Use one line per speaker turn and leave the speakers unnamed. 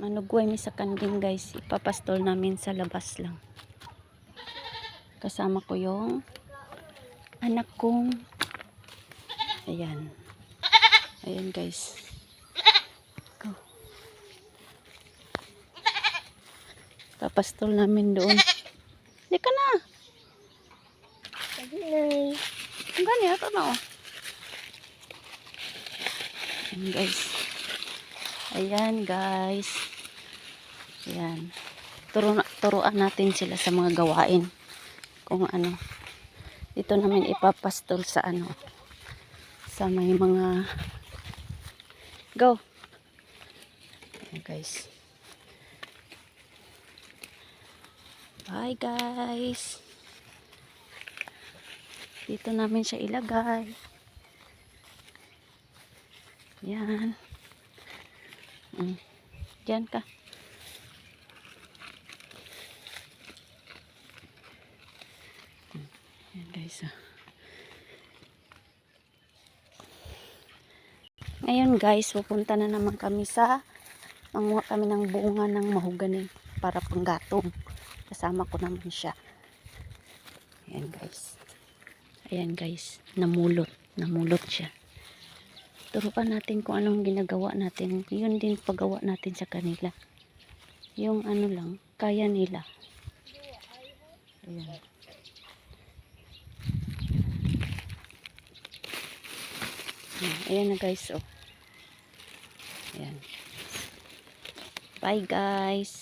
manugway mi sa kanding guys, ipapastol namin sa labas lang. Kasama ko yung anak kong ayan guys, go. Papastol namin doon. Di ka na ang gani ato na oh. Ayan guys, ayan, turuan natin sila sa mga gawain kung ano. Dito namin ipapastol sa ano, sa may mga go. Ayan guys, bye guys, dito namin siya ilagay. Yan. Diyan ka. Yan guys. Ngayon guys, pupunta na naman kami sa manguha kami ng bunga ng mahogany para panggatong. Kasama ko naman siya. Ayan guys. Ayan guys, namulot siya. Turuan natin kung anong ginagawa natin. Yun din paggawa natin sa kanila. Yung ano lang, kaya nila. Ayan. Ayan na guys, oh. Ayan. Bye guys.